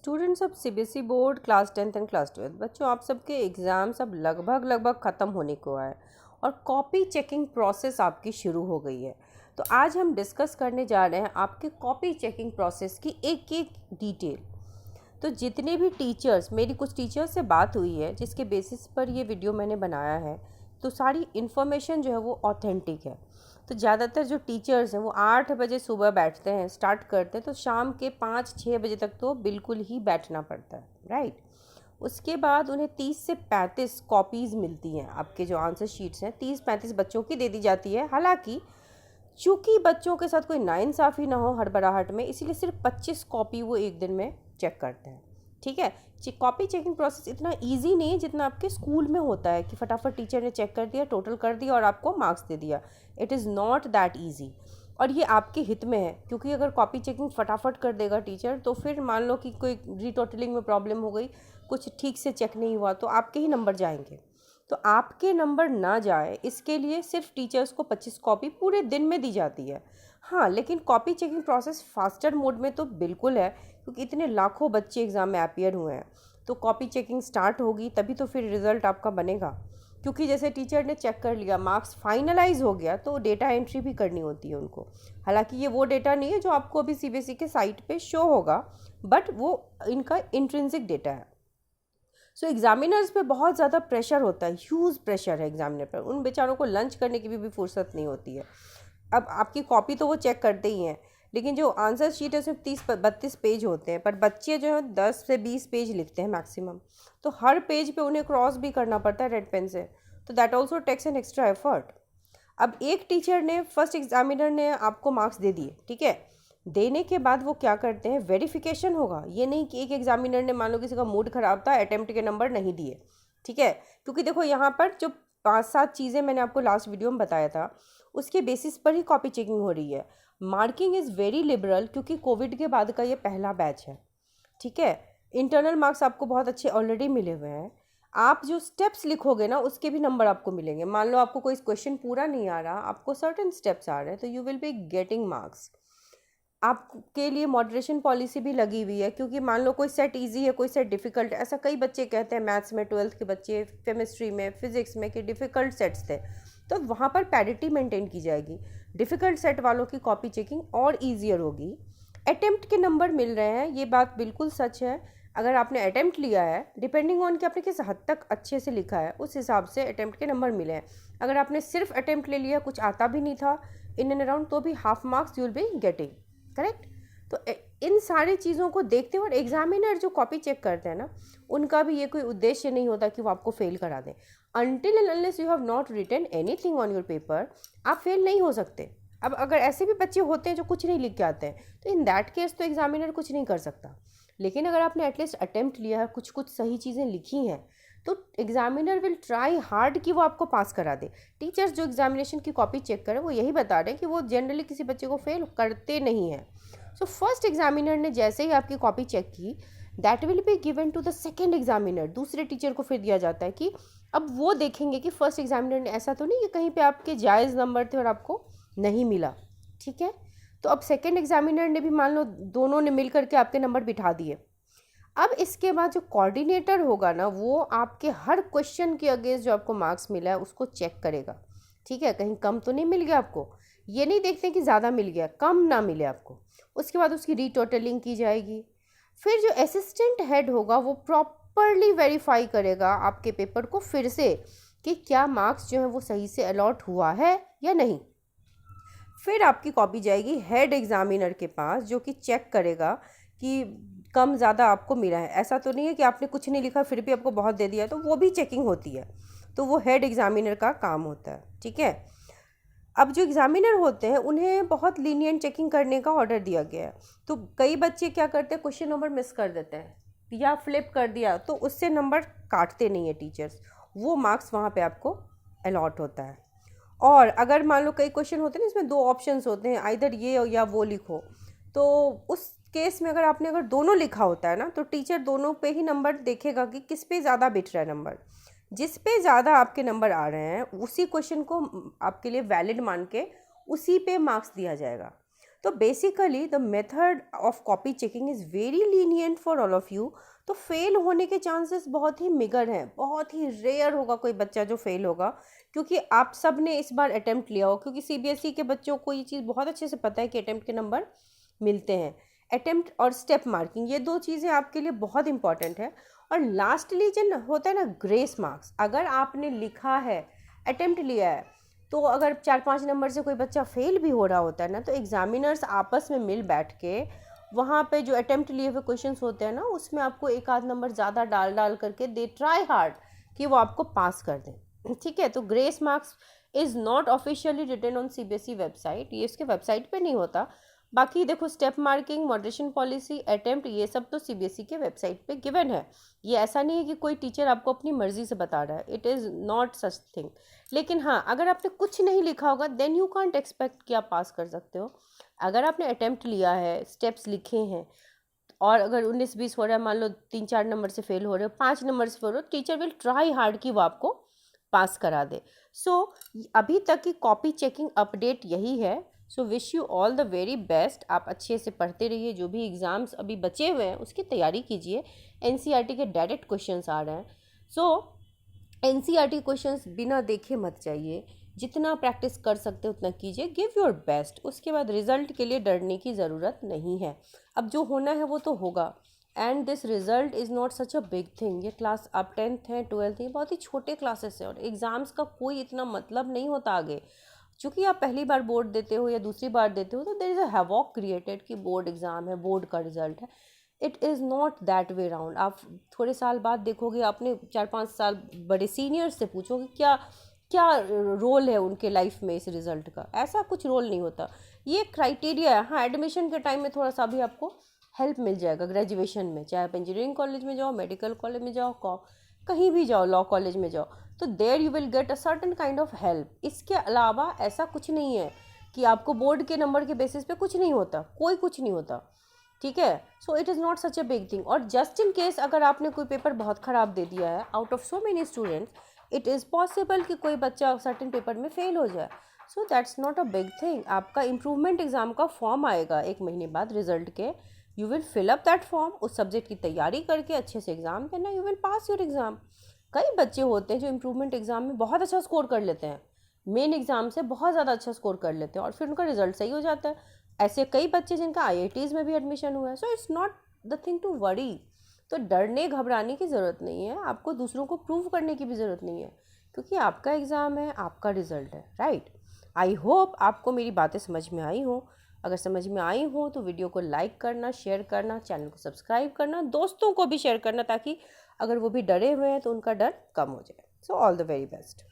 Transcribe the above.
Students of CBSE board class 10th and class 12th बच्चों, आप सबके एग्ज़ाम्स अब लगभग ख़त्म होने को आए और कॉपी चेकिंग प्रोसेस आपकी शुरू हो गई है। तो आज हम डिस्कस करने जा रहे हैं आपके कॉपी चेकिंग प्रोसेस की एक एक डिटेल। तो जितने भी टीचर्स, मेरी कुछ टीचर्स से बात हुई है जिसके बेसिस पर ये वीडियो मैंने बनाया है, तो सारी इन्फॉर्मेशन जो है वो ऑथेंटिक है। तो ज़्यादातर जो टीचर्स हैं वो 8 बजे सुबह बैठते हैं, स्टार्ट करते हैं, तो शाम के 5-6 बजे तक तो बिल्कुल ही बैठना पड़ता है, राइट। उसके बाद उन्हें 30 से 35 कॉपीज़ मिलती हैं। आपके जो आंसर शीट्स हैं 30-35 बच्चों की दे दी जाती है। हालांकि चूँकि बच्चों के साथ कोई नाइंसाफ़ी ना हो हड़बड़ाहट में, इसीलिए सिर्फ 25 कॉपी वो एक दिन में चेक करते हैं, ठीक है। कॉपी चेकिंग प्रोसेस इतना इजी नहीं है जितना आपके स्कूल में होता है कि फटाफट टीचर ने चेक कर दिया, टोटल कर दिया और आपको मार्क्स दे दिया। It is not that easy, और ये आपके हित में है, क्योंकि अगर कॉपी चेकिंग फटाफट कर देगा टीचर तो फिर मान लो कि कोई रीटोटलिंग में प्रॉब्लम हो गई, कुछ ठीक से चेक नहीं हुआ, तो आपके ही नंबर जाएंगे। तो आपके नंबर ना जाए इसके लिए सिर्फ टीचर्स को 25 कॉपी पूरे दिन में दी जाती है। हाँ, लेकिन copy checking process faster mode में तो बिल्कुल है, क्योंकि इतने लाखों बच्चे एग्ज़ाम में अपीयर हुए हैं। तो कॉपी चेकिंग स्टार्ट होगी तभी तो फिर रिज़ल्ट आपका बनेगा, क्योंकि जैसे टीचर ने चेक कर लिया, मार्क्स फाइनलाइज हो गया, तो डेटा एंट्री भी करनी होती है उनको। हालांकि ये वो डेटा नहीं है जो आपको अभी सीबीएसई के साइट पे शो होगा, बट वो इनका इंट्रिंसिक डेटा है। सो एग्जामिनर्स पे बहुत ज़्यादा प्रेशर होता है, ह्यूज प्रेशर है एग्जामिनर पर। उन बेचारों को लंच करने की भी फुर्सत नहीं होती है। अब आपकी कॉपी तो वो चेक करते ही हैं, लेकिन जो आंसर शीट है उसमें 30-32 पेज होते हैं, पर बच्चे जो है 10 से 20 पेज लिखते हैं मैक्सिमम। तो हर पेज पे उन्हें क्रॉस भी करना पड़ता है रेड पेन से, तो that also takes an extra effort. अब एक टीचर ने, फर्स्ट एग्जामिनर ने आपको मार्क्स दे दिए, ठीक है। देने के बाद वो क्या करते हैं, वेरिफिकेशन होगा। ये नहीं कि एक एग्जामिनर ने, मान लो किसी का मूड ख़राब था, अटेम्प्ट के नंबर नहीं दिए, ठीक है। क्योंकि देखो यहाँ पर जो 5-7 चीज़ें मैंने आपको लास्ट वीडियो में बताया था, उसके बेसिस पर ही कॉपी चेकिंग हो रही है। मार्किंग इज़ वेरी लिबरल, क्योंकि कोविड के बाद का ये पहला बैच है, ठीक है। इंटरनल मार्क्स आपको बहुत अच्छे ऑलरेडी मिले हुए हैं। आप जो स्टेप्स लिखोगे ना, उसके भी नंबर आपको मिलेंगे। मान लो आपको कोई क्वेश्चन पूरा नहीं आ रहा, आपको सर्टेन स्टेप्स आ रहे हैं, तो you will be getting marks. आपके लिए मॉडरेशन पॉलिसी भी लगी हुई है, क्योंकि मान लो कोई सेट इजी है, कोई सेट डिफ़िकल्ट है। ऐसा कई बच्चे कहते हैं मैथ्स में, 12th के बच्चे, केमिस्ट्री में, फिजिक्स में, कि डिफ़िकल्ट सेट्स थे, तो वहाँ पर पैरिटी मेंटेन की जाएगी। डिफ़िकल्ट सेट वालों की कॉपी चेकिंग और ईजियर होगी। अटेम्प्ट के नंबर मिल रहे हैं, ये बात बिल्कुल सच है। अगर आपने अटेम्प्ट लिया है, डिपेंडिंग ऑन कि आपने किस हद तक अच्छे से लिखा है, उस हिसाब से अटेम्प्ट के नंबर मिले हैं। अगर आपने सिर्फ अटेम्प्ट ले लिया, कुछ आता भी नहीं था इन एंड अराउंड, तो भी half marks you will be getting, correct. तो इन सारी चीज़ों को देखते हुए एग्जामिनर जो कॉपी चेक करते हैं ना, उनका भी ये कोई उद्देश्य नहीं होता कि वो आपको फेल करा दें। Until and unless you have not written anything on your paper, आप फेल नहीं हो सकते। अब अगर ऐसे भी बच्चे होते हैं जो कुछ नहीं लिख के आते हैं, तो इन दैट केस तो एग्जामिनर कुछ नहीं कर सकता। लेकिन अगर आपने एटलीस्ट अटेम्प्ट लिया है, कुछ कुछ सही चीज़ें लिखी हैं, तो एग्जामिनर विल ट्राई हार्ड कि वो आपको पास करा दे। टीचर्स जो एग्जामिनेशन की कॉपी चेक करें, वो यही बता रहे हैं कि वो जनरली किसी बच्चे को फेल करते नहीं हैं। सो फर्स्ट एग्जामिनर ने जैसे ही आपकी कॉपी चेक की, that will be given to the second examiner. दूसरे टीचर को फिर दिया जाता है कि अब वो देखेंगे कि फर्स्ट एग्जामिनर ने, ऐसा तो नहीं कि कहीं पे आपके जायज़ नंबर थे और आपको नहीं मिला, ठीक है। तो अब सेकेंड एग्जामिनर ने भी, मान लो दोनों ने मिल करके आपके नंबर बिठा दिए। अब इसके बाद जो कोऑर्डिनेटर होगा ना, वो आपके हर क्वेश्चन के अगेंस्ट जो आपको मार्क्स मिला है उसको चेक करेगा, ठीक है। कहीं कम तो नहीं मिल गया आपको, ये नहीं देखते कि ज़्यादा मिल गया, कम ना मिले आपको। उसके बाद उसकी रीटोटलिंग की जाएगी। फिर जो असिस्टेंट हेड होगा वो प्रॉपरली वेरीफाई करेगा आपके पेपर को फिर से, कि क्या मार्क्स जो है वो सही से अलॉट हुआ है या नहीं। फिर आपकी कॉपी जाएगी हेड एग्जामिनर के पास, जो कि चेक करेगा कि कम ज़्यादा आपको मिला है। ऐसा तो नहीं है कि आपने कुछ नहीं लिखा फिर भी आपको बहुत दे दिया, तो वो भी चेकिंग होती है। तो वो हेड एग्जामिनर का काम होता है, ठीक है। अब जो एग्जामिनर होते हैं उन्हें बहुत लीनियंट चेकिंग करने का ऑर्डर दिया गया है। तो कई बच्चे क्या करते हैं, क्वेश्चन नंबर मिस कर देते हैं या फ्लिप कर दिया, तो उससे नंबर काटते नहीं है टीचर्स, वो मार्क्स वहाँ पे आपको अलॉट होता है। और अगर मान लो कई क्वेश्चन होते हैं इसमें 2 ऑप्शंस होते हैं, आइदर ये या वो लिखो, तो उस केस में अगर दोनों लिखा होता है ना, तो टीचर दोनों पे ही नंबर देखेगा कि किस पे ज़्यादा बिठ रहा है नंबर। जिस पे ज़्यादा आपके नंबर आ रहे हैं उसी क्वेश्चन को आपके लिए वैलिड मान के उसी पे मार्क्स दिया जाएगा। तो basically the method of copy checking is very lenient for all of you. तो फेल होने के चांसेस बहुत ही मिगर हैं, बहुत ही रेयर होगा कोई बच्चा जो फेल होगा, क्योंकि आप सब ने इस बार अटेम्प्ट लिया हो, क्योंकि सीबीएसई के बच्चों को ये चीज़ बहुत अच्छे से पता है कि अटेम्प्ट के नंबर मिलते हैं। अटेम्प्ट और स्टेप मार्किंग, ये 2 चीज़ें आपके लिए बहुत इंपॉर्टेंट है। और लास्टली जो होता है ना ग्रेस मार्क्स, अगर आपने लिखा है, अटेम्प्ट लिया है, तो अगर 4-5 नंबर से कोई बच्चा फेल भी हो रहा होता है ना, तो एग्जामिनर्स आपस में मिल बैठ के वहाँ पे जो अटेम्प्ट लिए हुए क्वेश्चंस होते हैं ना, उसमें आपको 1-8 नंबर ज़्यादा डाल करके दे ट्राई हार्ड कि वो आपको पास कर दें। ठीक है, तो grace marks is not officially written on CBSE website, ये इसके वेबसाइट पे नहीं होता। बाकी देखो step marking, moderation policy, attempt, ये सब तो सीबीएसई के वेबसाइट पे गिवन है। ये ऐसा नहीं है कि कोई टीचर आपको अपनी मर्जी से बता रहा है, it is not such thing. लेकिन हाँ, अगर आपने कुछ नहीं लिखा होगा देन यू कांट एक्सपेक्ट कि आप पास कर सकते हो। अगर आपने अटेम्प्ट लिया है, स्टेप्स लिखे हैं, और अगर 19-20 हो रहा है, मान लो 3-4 नंबर से फेल हो रहे हो, 5 नंबर से फेल हो रहे हो, टीचर विल ट्राई हार्ड कि वो आपको पास करा दे। सो अभी तक की कॉपी चेकिंग अपडेट यही है। So wish you all the very best. आप अच्छे से पढ़ते रहिए, जो भी एग्ज़ाम्स अभी बचे हुए हैं उसकी तैयारी कीजिए। एनसीईआरटी के डायरेक्ट क्वेश्चंस आ रहे हैं, सो एनसीईआरटी क्वेश्चंस बिना देखे मत जाइए, जितना प्रैक्टिस कर सकते हो उतना कीजिए, गिव योर बेस्ट। उसके बाद रिजल्ट के लिए डरने की ज़रूरत नहीं है, अब जो होना है वो तो होगा। And this result is not such a big thing. ये क्लास आप 10th हैं, 12th हैं, बहुत ही छोटे क्लासेस हैं, और एग्ज़ाम्स का कोई इतना मतलब नहीं होता आगे। चूँकि आप पहली बार बोर्ड देते हो या दूसरी बार देते हो, तो there is a havoc created कि बोर्ड एग्ज़ाम है, बोर्ड का रिजल्ट है। It is not that way round. आप थोड़े साल बाद देखोगे, आपने 4-5 साल बड़े सीनियर्स से पूछोगे क्या क्या रोल है उनके लाइफ में इस रिज़ल्ट का, ऐसा कुछ रोल नहीं होता। ये क्राइटेरिया है। हाँ, एडमिशन के टाइम में थोड़ा सा भी आपको हेल्प मिल जाएगा ग्रेजुएशन में, चाहे आप इंजीनियरिंग कॉलेज में जाओ, मेडिकल कॉलेज में जाओ, कहीं भी जाओ, लॉ कॉलेज में जाओ, तो there you will get a certain kind of help. इसके अलावा ऐसा कुछ नहीं है कि आपको बोर्ड के नंबर के बेसिस पे कुछ नहीं होता, कोई कुछ नहीं होता। ठीक है, so it is not such a big thing. और जस्ट इन केस अगर आपने कोई पेपर बहुत ख़राब दे दिया है, out of so many students, it is possible कि कोई बच्चा सर्टेन पेपर में फेल हो जाए, so that's not a big thing. आपका इम्प्रूवमेंट एग्ज़ाम का फॉर्म आएगा 1 महीने बाद रिजल्ट के, you will fill up that form, उस सब्जेक्ट की तैयारी करके अच्छे से एग्ज़ाम देना, you will pass your exam. कई बच्चे होते हैं जो इम्प्रूवमेंट एग्ज़ाम में बहुत अच्छा स्कोर कर लेते हैं, मेन एग्ज़ाम से बहुत ज़्यादा अच्छा स्कोर कर लेते हैं, और फिर उनका रिजल्ट सही हो जाता है। ऐसे कई बच्चे जिनका आईआईटीज़ में भी एडमिशन हुआ है। So it's not the thing to worry. तो डरने घबराने की ज़रूरत नहीं है, आपको दूसरों को प्रूव करने की भी ज़रूरत नहीं है, क्योंकि आपका एग्ज़ाम है, आपका रिजल्ट है, राइट। आई होप आपको मेरी बातें समझ में आई हो। अगर समझ में आई हो तो वीडियो को लाइक करना, शेयर करना, चैनल को सब्सक्राइब करना, दोस्तों को भी शेयर करना, ताकि अगर वो भी डरे हुए हैं तो उनका डर कम हो जाए। So all the very best.